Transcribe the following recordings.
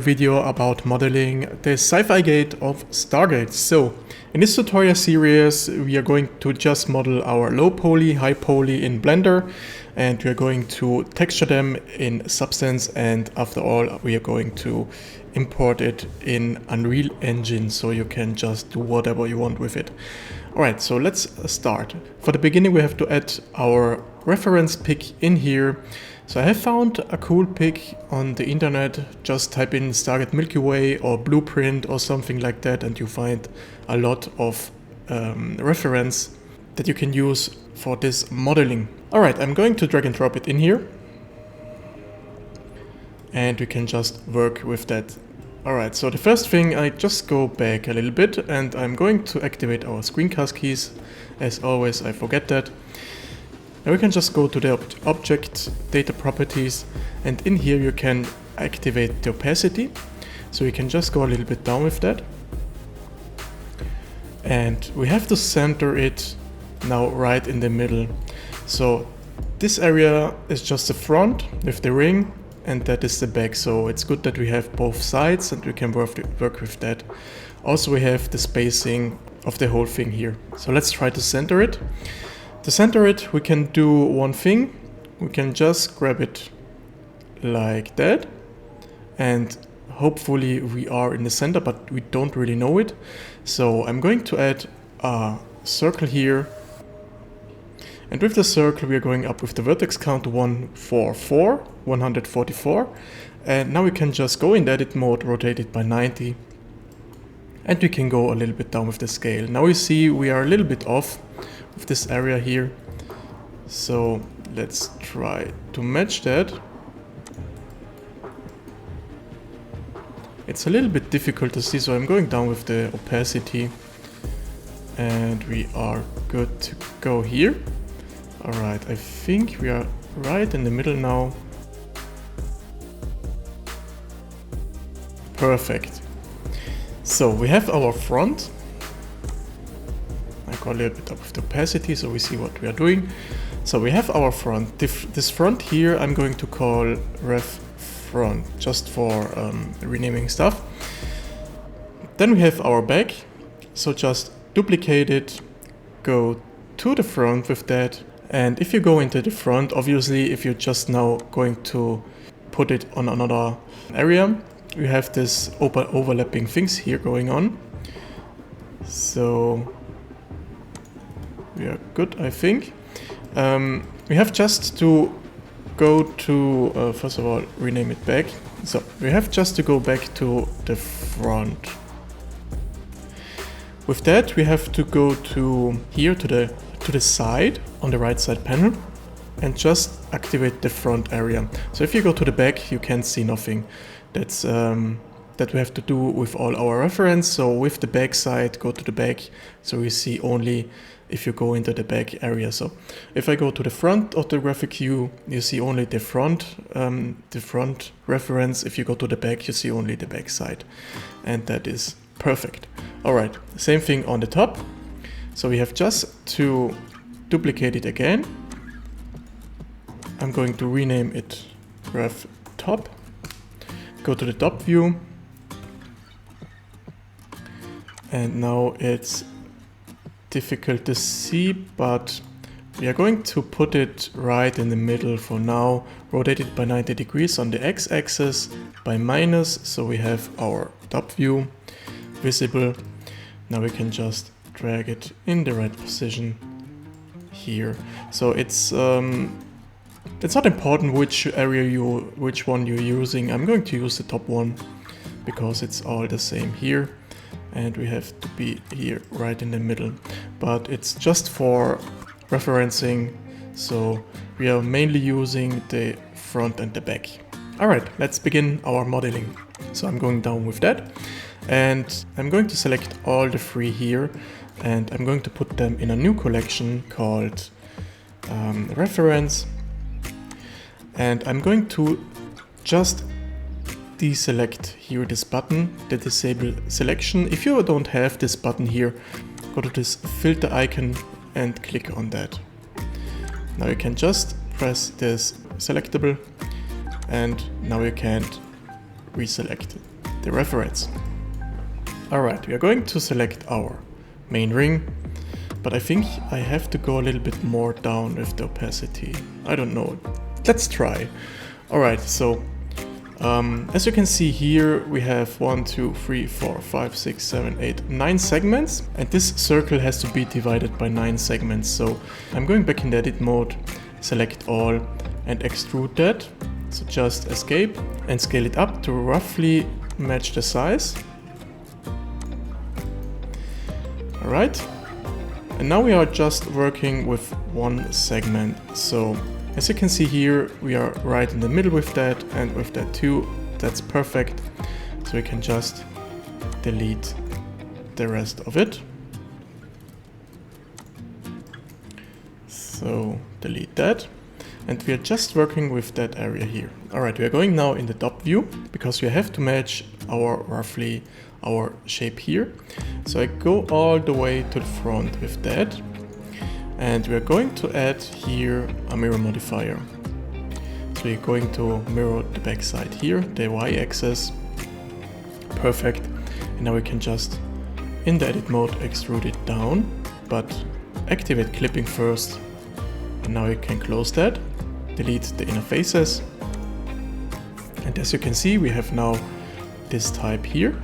Video about modeling the sci-fi gate of Stargate. So in this tutorial series we are going to just model our low poly, high poly in Blender, and we are going to texture them in Substance, and after all we are going to import it in Unreal Engine so you can just do whatever you want with it. Alright, so let's start. For the beginning we have to add our reference pic in here. So I have found a cool pic on the internet. Just type in Stargate Milky Way or blueprint or something like that and you find a lot of reference that you can use for this modeling. Alright, I'm going to drag and drop it in here. And we can just work with that. Alright, so the first thing, I just go back a little bit and I'm going to activate our screencast keys. As always, I forget that. Now we can just go to the object data properties, and in here you can activate the opacity. So you can just go a little bit down with that. And we have to center it now right in the middle. So this area is just the front with the ring, and that is the back. So it's good that we have both sides and we can work with that. Also we have the spacing of the whole thing here. So let's try to center it. To center it, we can do one thing. We can just grab it like that, and hopefully we are in the center, but we don't really know it. So I'm going to add a circle here, and with the circle we are going up with the vertex count to 144, and now we can just go in the edit mode, rotate it by 90, and we can go a little bit down with the scale. Now you see we are a little bit off with this area here, so let's try to match that. It's a little bit difficult to see, so I'm going down with the opacity, and we are good to go here. Alright, I think we are right in the middle now. Perfect. So we have our front. I go a little bit up with the opacity so we see what we are doing. So we have our front. This front here I'm going to call ref front, just for renaming stuff. Then we have our back. So just duplicate it, go to the front with that. And if you go into the front, obviously if you're just now going to put it on another area, you have this overlapping things here going on. So we are good, I think. We have just to go to, first of all, rename it back. So we have just to go back to the front. With that, we have to go to here to the side on the right side panel and just activate the front area. So if you go to the back, you can see nothing. That's that we have to do with all our reference. So with the back side, go to the back, so we see only if you go into the back area. So if I go to the front of the graphic view, you see only the front reference. If you go to the back, you see only the back side, and that is perfect. Alright, same thing on the top. So we have just to duplicate it again. I'm going to rename it ref top. Go to the top view, and now it's difficult to see, but we are going to put it right in the middle for now. Rotate it by 90 degrees on the x-axis by minus, so we have our top view visible. Now we can just drag it in the right position here. So it's not important which one you're using. I'm going to use the top one because it's all the same here, and we have to be here right in the middle. But it's just for referencing, so we are mainly using the front and the back. Alright, let's begin our modeling. So I'm going down with that, and I'm going to select all the three here, and I'm going to put them in a new collection called reference. And I'm going to just deselect here this button, the disable selection. If you don't have this button here, go to this filter icon and click on that. Now you can just press this selectable, and now you can reselect the reference. Alright, we are going to select our main ring, but I think I have to go a little bit more down with the opacity. I don't know. Let's try. Alright, so as you can see here, we have 1, 2, 3, 4, 5, 6, 7, 8, 9 segments, and this circle has to be divided by 9 segments. So I'm going back in the edit mode, select all and extrude that. So just escape and scale it up to roughly match the size. Alright, and now we are just working with one segment. So as you can see here, we are right in the middle with that, and with that too. That's perfect. So we can just delete the rest of it. So delete that. And we are just working with that area here. Alright, we are going now in the top view because we have to match roughly our shape here. So I go all the way to the front with that. And we are going to add here a mirror modifier. So we're going to mirror the backside here, the y-axis. Perfect. And now we can just, in the edit mode, extrude it down, but activate clipping first. And now we can close that, delete the inner faces. And as you can see, we have now this type here.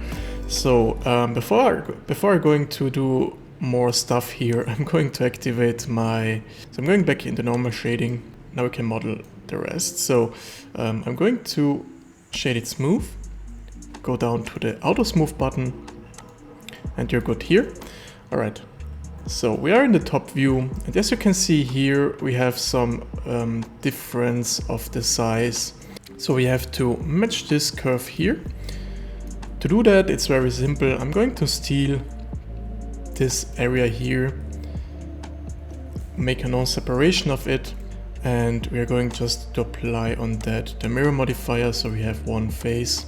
So before I'm going to do more stuff here, I'm going to activate so I'm going back into normal shading. Now we can model the rest. So I'm going to shade it smooth, go down to the auto smooth button, and you're good here. All right, so we are in the top view, and as you can see here, we have some difference of the size. So we have to match this curve here. To do that, it's very simple. I'm going to steal this area here, make a non-separation of it, and we are going just to apply on that the mirror modifier, so we have one face.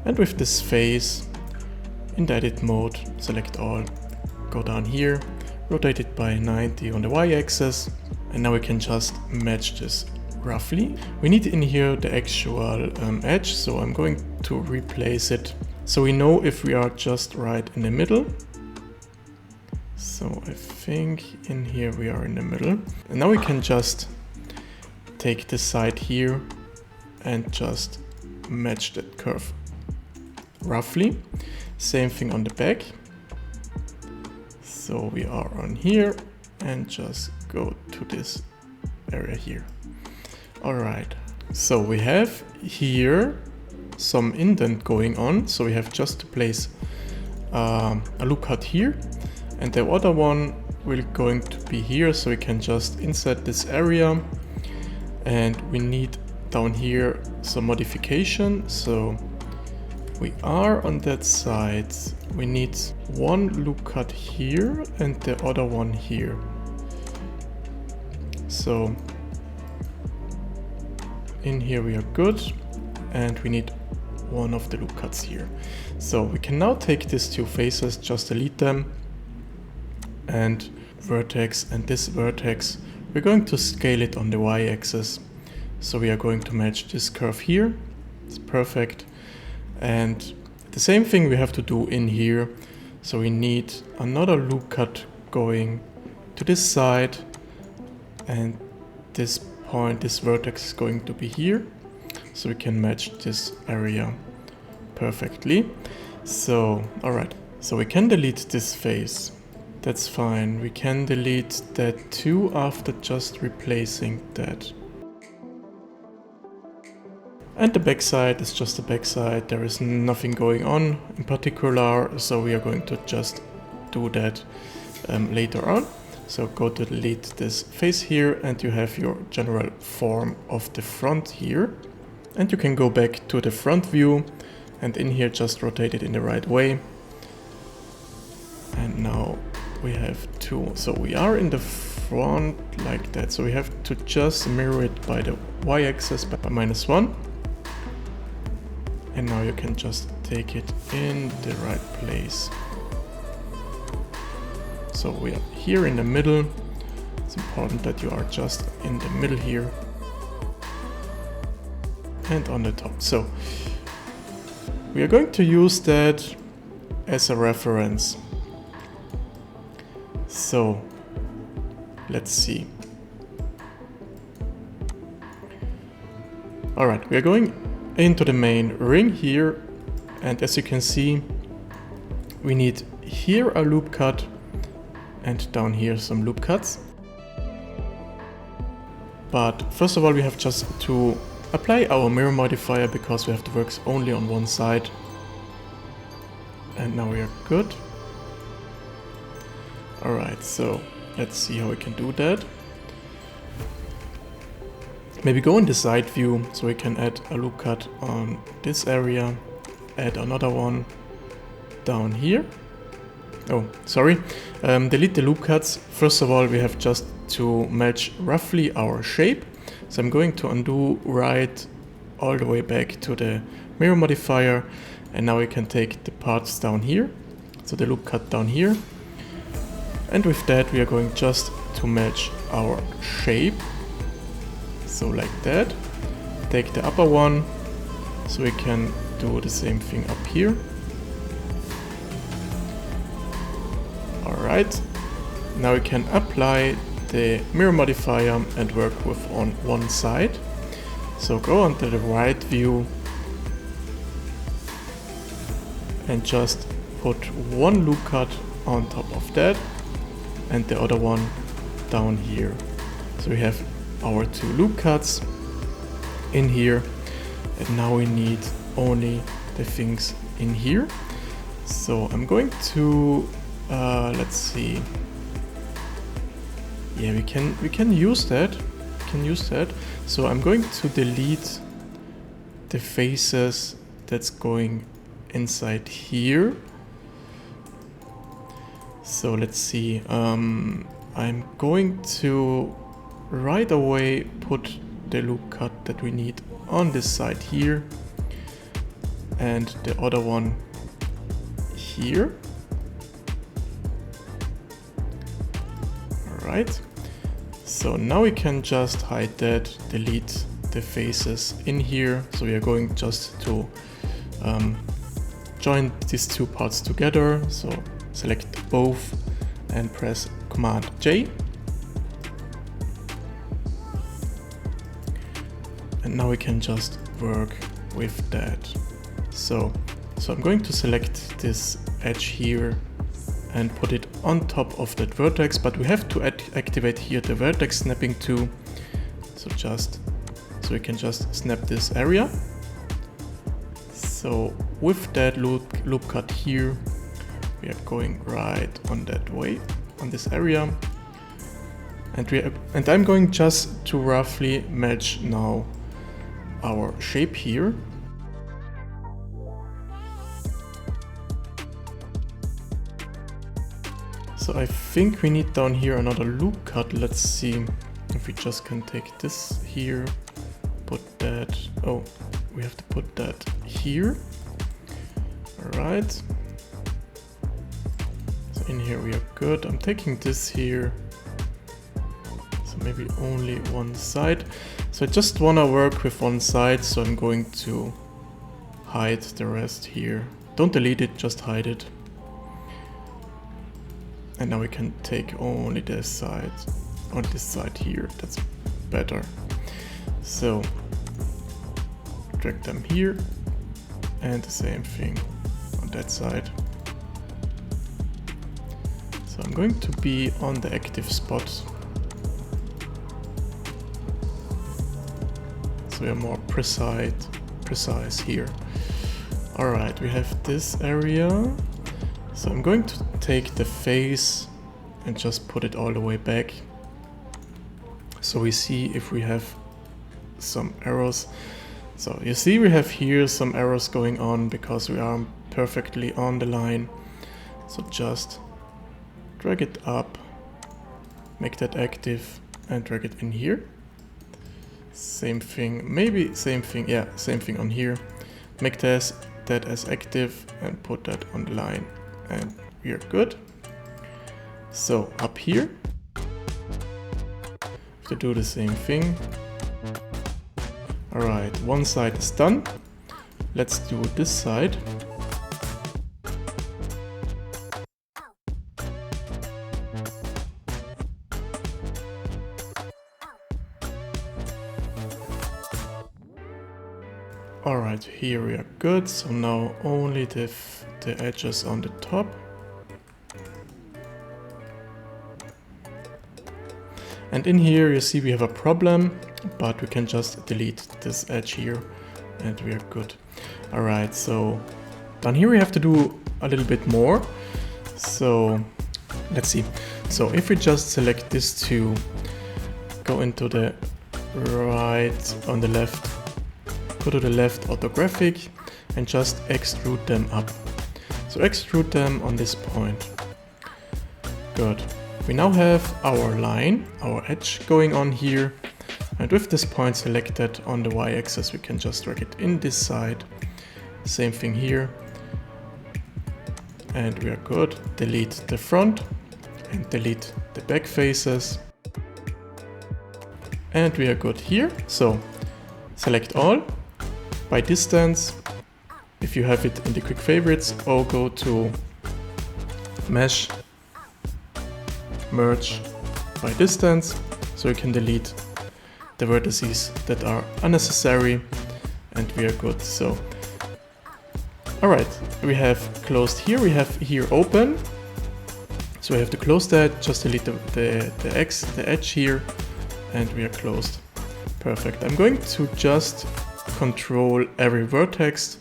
And with this face, in the edit mode, select all, go down here, rotate it by 90 on the y-axis, and now we can just match this roughly. We need in here the actual edge, so I'm going to replace it so we know if we are just right in the middle. So I think in here we are in the middle. And now we can just take this side here and just match that curve roughly. Same thing on the back. So we are on here and just go to this area here. All right, so we have here some indent going on. So we have just to place a loop cut here. And the other one will going to be here, so we can just insert this area, and we need down here some modification. So we are on that side, we need one loop cut here and the other one here. So in here we are good, and we need one of the loop cuts here. So we can now take these two faces, just delete them, and vertex and this vertex, we're going to scale it on the y-axis. So we are going to match this curve here. It's perfect. And the same thing we have to do in here. So we need another loop cut going to this side, and this point, this vertex is going to be here. So we can match this area perfectly. So, all right, so we can delete this face. That's fine. We can delete that too after just replacing that. And the backside is just the backside. There is nothing going on in particular, so we are going to just do that later on. So go to delete this face here, and you have your general form of the front here. And you can go back to the front view, and in here just rotate it in the right way. And now we have two, so we are in the front like that. So we have to just mirror it by the y-axis by -1. And now you can just take it in the right place. So we are here in the middle. It's important that you are just in the middle here. And on the top. So we are going to use that as a reference. So let's see. Alright, we are going into the main ring here, and as you can see, we need here a loop cut and down here some loop cuts. But first of all, we have just to apply our mirror modifier because we have to work only on one side. And now we are good. Alright, so let's see how we can do that. Maybe go in the side view so we can add a loop cut on this area, add another one down here. Oh, sorry. Delete the loop cuts. First of all, we have just to match roughly our shape. So I'm going to undo right all the way back to the mirror modifier. And now we can take the parts down here. So the loop cut down here. And with that, we are going just to match our shape. So like that. Take the upper one, so we can do the same thing up here. Alright, now we can apply the mirror modifier and work with on one side. So go onto the right view and just put one loop cut on top of that and the other one down here. So we have our two loop cuts in here, and now we need only the things in here. So I'm going to let's see. Yeah, we can use that. So I'm going to delete the faces that's going inside here. So let's see. I'm going to right away put the loop cut that we need on this side here and the other one here. Alright, so now we can just hide that, delete the faces in here. So we are going just to join these two parts together. So select both and press Command J. And now we can just work with that. So I'm going to select this edge here and put it on top of that vertex, but we have to activate here the vertex snapping too. So we can just snap this area. So with that loop cut here, we are going right on that way, on this area. And I'm going just to roughly match now our shape here. So I think we need down here another loop cut. Let's see if we just can take this here, put that, oh, we have to put that here. Alright. So in here we are good. I'm taking this here. So maybe only one side. So I just want to work with one side, so I'm going to hide the rest here. Don't delete it, just hide it. And now we can take only this side, on this side here, that's better. So drag them here and the same thing on that side. So I'm going to be on the active spot. So we are more precise here. Alright, we have this area. So I'm going to take the face and just put it all the way back. So we see if we have some arrows. So you see we have here some arrows going on because we are perfectly on the line. So just drag it up, make that active and drag it in here. Same thing, maybe same thing, yeah, same thing on here. Make that as active and put that on the line. And we are good. So up here, to do the same thing. Alright, one side is done. let's do this side. Alright, here we are good, so now only the edges on the top. And in here you see we have a problem, but we can just delete this edge here and we are good. Alright, so down here we have to do a little bit more. So let's see. So if we just select these two, go into the right, on the left, go to the left orthographic and just extrude them up. So extrude them on this point. Good. We now have our line, our edge going on here, and with this point selected on the y-axis we can just drag it in this side. Same thing here. And we are good. Delete the front and delete the back faces. And we are good here. So select all by distance. If you have it in the quick favorites, or go to mesh, merge by distance, so you can delete the vertices that are unnecessary, and we are good. So alright, we have closed here, we have here open, so we have to close that, just delete the edge here, and we are closed. Perfect. I'm going to just control every vertex,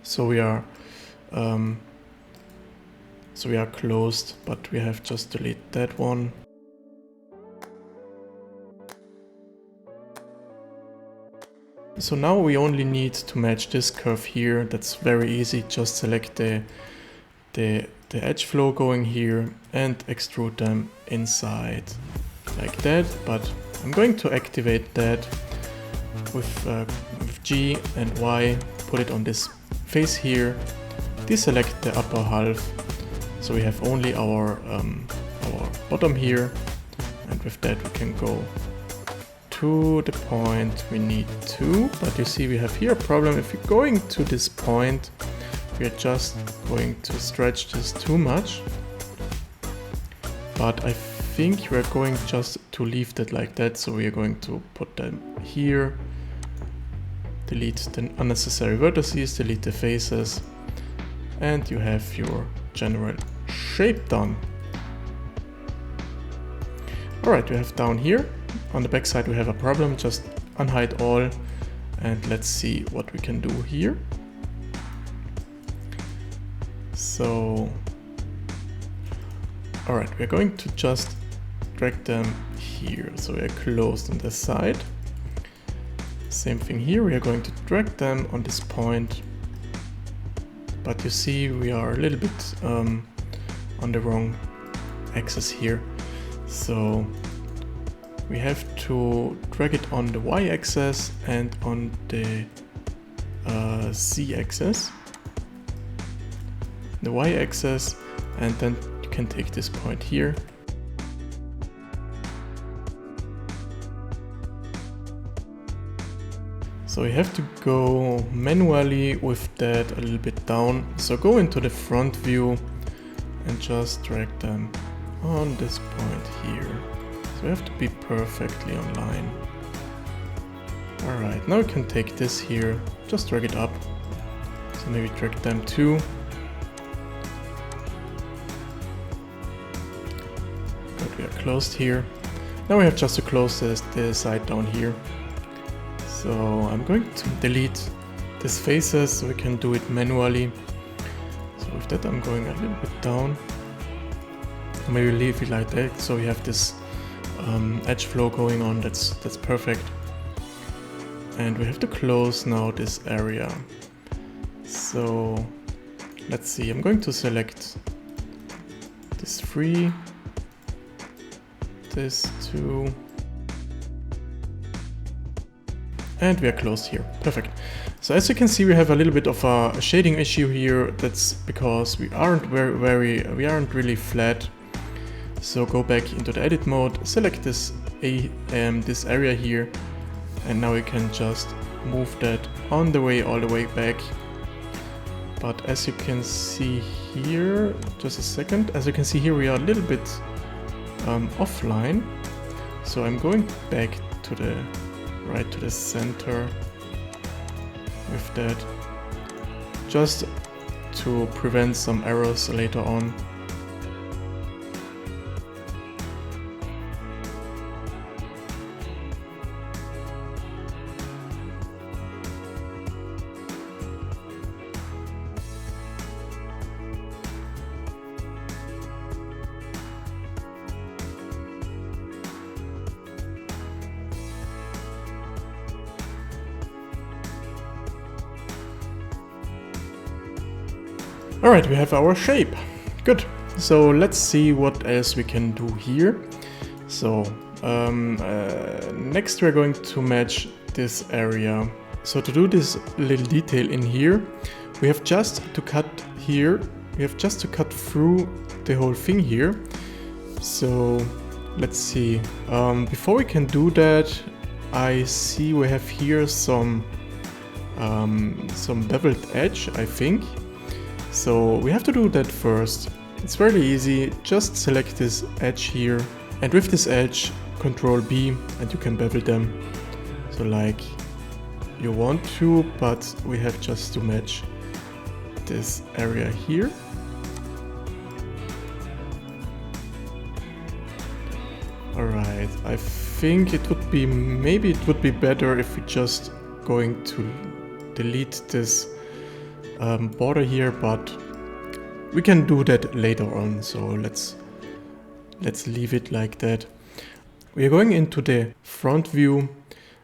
so we are closed, but we have just delete that one. So now we only need to match this curve here. That's very easy. Just select the edge flow going here and extrude them inside like that. But I'm going to activate that with G and Y. Put it on this face here. Deselect the upper half. So we have only our bottom here, and with that we can go to the point we need to. But you see we have here a problem. If we're going to this point, we are just going to stretch this too much. But I think we are going just to leave that like that. So we are going to put them here, delete the unnecessary vertices, delete the faces, and you have your general shape done. Alright, we have down here on the back side we have a problem. Just unhide all and let's see what we can do here. So alright, we're going to just drag them here, so we are closed on this side. Same thing here, we are going to drag them on this point, but you see we are a little bit on the wrong axis here, so we have to drag it on the y-axis and on the z-axis, the y-axis, and then you can take this point here. So you have to go manually with that a little bit down. So go into the front view and just drag them on this point here. So we have to be perfectly on line. Alright, now you can take this here, just drag it up. So maybe drag them too. But we are closed here. Now we have just to close the side down here. So I'm going to delete these faces so we can do it manually. So with that I'm going a little bit down. Maybe leave it like that so we have this edge flow going on. That's perfect. And we have to close now this area. So let's see, I'm going to select this 3, this 2, and we are closed here. Perfect. So as you can see, we have a little bit of a shading issue here. That's because we aren't we aren't really flat. So go back into the edit mode, select this area here, and now we can just move that on the way all the way back. But as you can see here, just a second, as you can see here we are a little bit offline. So I'm going back to the right to the center with that, just to prevent some errors later on. Alright, we have our shape. Good. So let's see what else we can do here. So next we're going to match this area. So to do this little detail in here, we have just to cut here. We have just to cut through the whole thing here. So let's see. Before we can do that, I see we have here some beveled edge, I think. So we have to do that first. It's very easy, just select this edge here, and with this edge, Ctrl B, and you can bevel them. So like you want to, but we have just to match this area here. Alright, I think it would be, maybe it would be better if we just going to delete this border here, but we can do that later on, so let's leave it like that. We are going into the front view,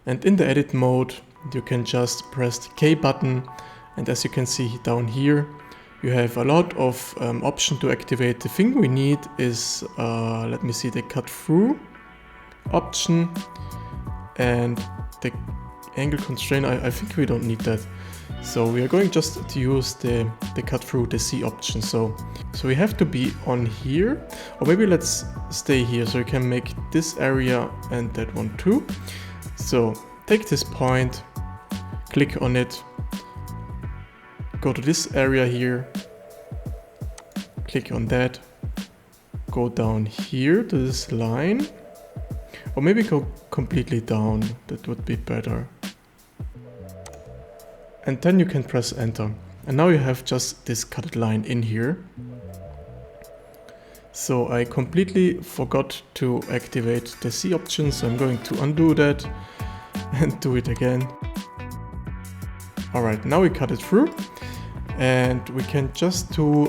and in the edit mode you can just press the K button, and as you can see down here you have a lot of options to activate. The thing we need is let me see, the cut through option and the angle constraint. I think we don't need that. So we are going just to use the cut through the C option. So we have to be on here, or maybe let's stay here so you can make this area and that one too. So take this point, click on it, go to this area here, click on that, go down here to this line, or maybe go completely down, that would be better. And then you can press enter. And now you have just this cut line in here. So I completely forgot to activate the C option, so I'm going to undo that and do it again. Alright, now we cut it through, and we can just do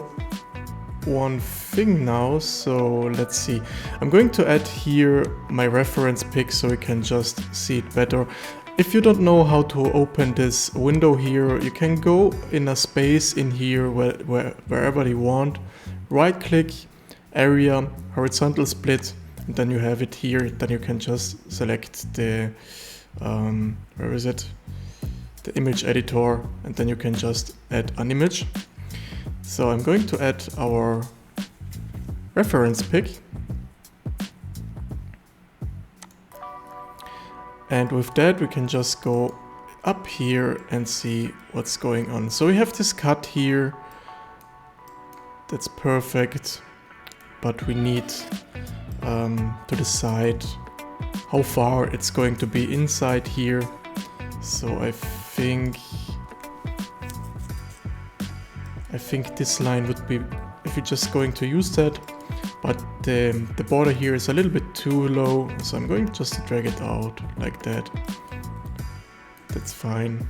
one thing now. So let's see, I'm going to add here my reference pic so we can just see it better. If you don't know how to open this window here, you can go in a space in here wherever you want, right click, area, horizontal split, and then you have it here. Then you can just select the, where is it? The image editor, and then you can just add an image. So I'm going to add our reference pic. And with that we can just go up here and see what's going on. So we have this cut here, that's perfect, but we need to decide how far it's going to be inside here. So I think this line would be, if you're just going to use that, but the border here is a little bit too low, so I'm going just to drag it out like that. That's fine.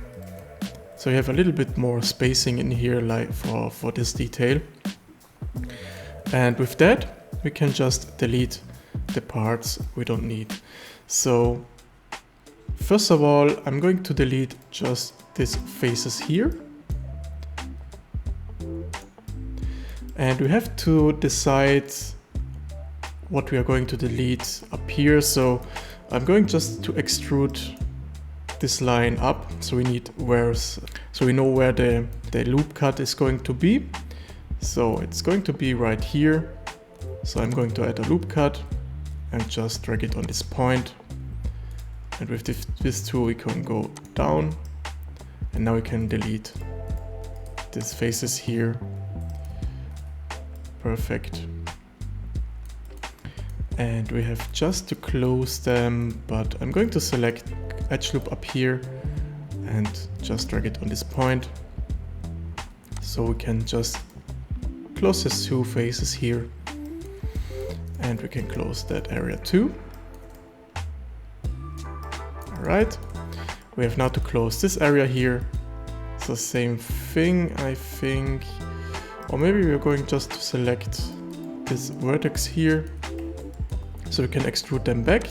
So you have a little bit more spacing in here, like for this detail. And with that, we can just delete the parts we don't need. So first of all, I'm going to delete just these faces here. And we have to decide what we are going to delete up here. So I'm going just to extrude this line up. So we need so we know where the loop cut is going to be. So it's going to be right here. So I'm going to add a loop cut and just drag it on this point. And with this tool we can go down And now we can delete these faces here. Perfect. And we have just to close them, but I'm going to select edge loop up here and just drag it on this point. So we can just close these two faces here. And we can close that area too. Alright. We have now to close this area here. So same thing, I think. Or maybe we're going just to select this vertex here. So we can extrude them back.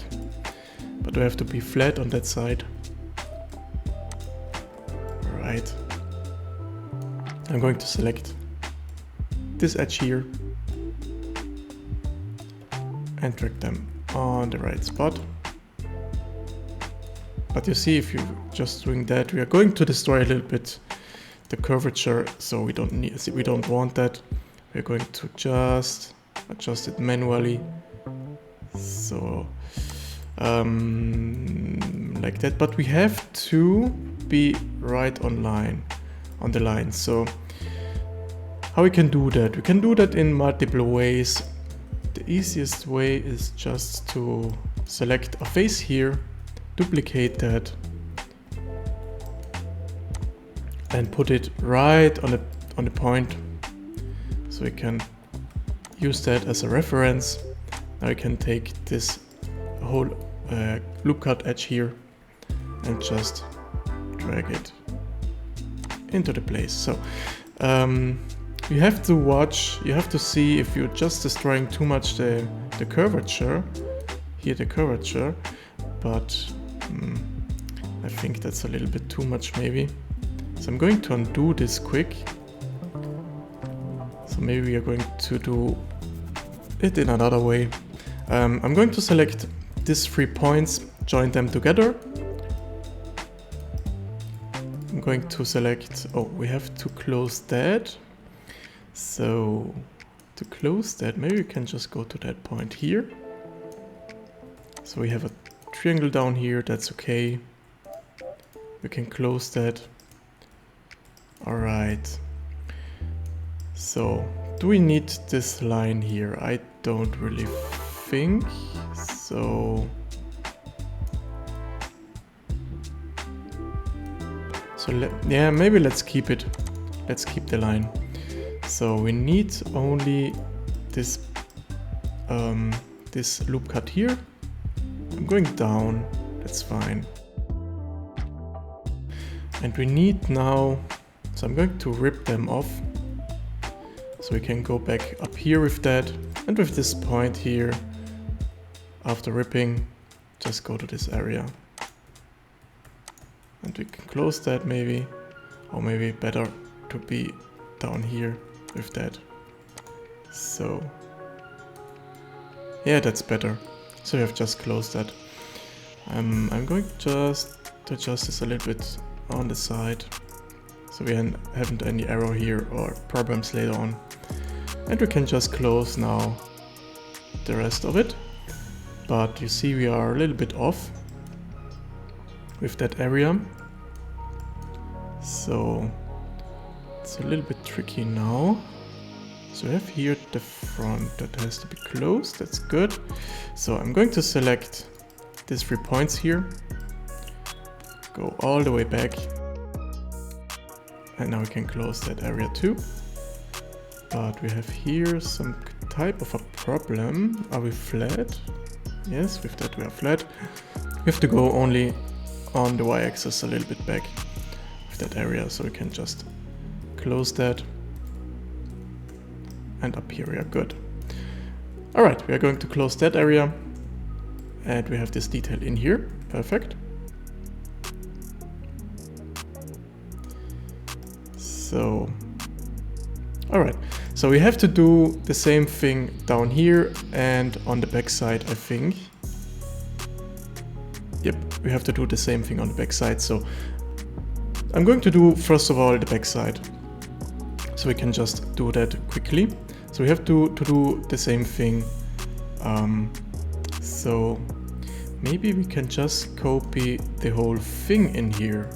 But we have to be flat on that side. Alright. I'm going to select this edge here. And drag them on the right spot. But you see, if you're just doing that, we are going to destroy a little bit the curvature, so we don't want that. We're going to just adjust it manually. So like that, but we have to be right on the line. So how we can do that? We can do that in multiple ways. The easiest way is just to select a face here, duplicate that, and put it right on the point. So we can use that as a reference. Now we can take this whole loop cut edge here and just drag it into the place. So you have to watch, you have to see if you're just destroying too much the curvature, here the curvature, but I think that's a little bit too much maybe. So I'm going to undo this quick. So maybe we are going to do it in another way. I'm going to select these 3 points, join them together. I'm going to select, oh, we have to close that. So to close that, maybe we can just go to that point here. So we have a triangle down here, that's okay. We can close that. Alright. So, do we need this line here? I don't really think so. Yeah, maybe let's keep it. Let's keep the line. So we need only this this loop cut here. I'm going down, that's fine. And we need now, so I'm going to rip them off. So we can go back up here with that, and with this point here, after ripping, just go to this area. And we can close that maybe, or maybe better to be down here with that. So, yeah, that's better. So we have just closed that. I'm going just to adjust this a little bit on the side, so we haven't any error here or problems later on. And we can just close now the rest of it. But you see we are a little bit off with that area. So it's a little bit tricky now. So we have here the front that has to be closed, that's good. So I'm going to select these 3 points here, go all the way back, and now we can close that area too. But we have here some type of a problem. Are we flat? Yes, with that we are flat. We have to go only on the y-axis a little bit back with that area, so we can just close that. And up here we are good. Alright, we are going to close that area. And we have this detail in here. Perfect. So, alright. So we have to do the same thing down here and on the back side, I think. Yep, we have to do the same thing on the back side. So I'm going to do first of all the back side. So we can just do that quickly. So we have to do the same thing. So maybe we can just copy the whole thing in here.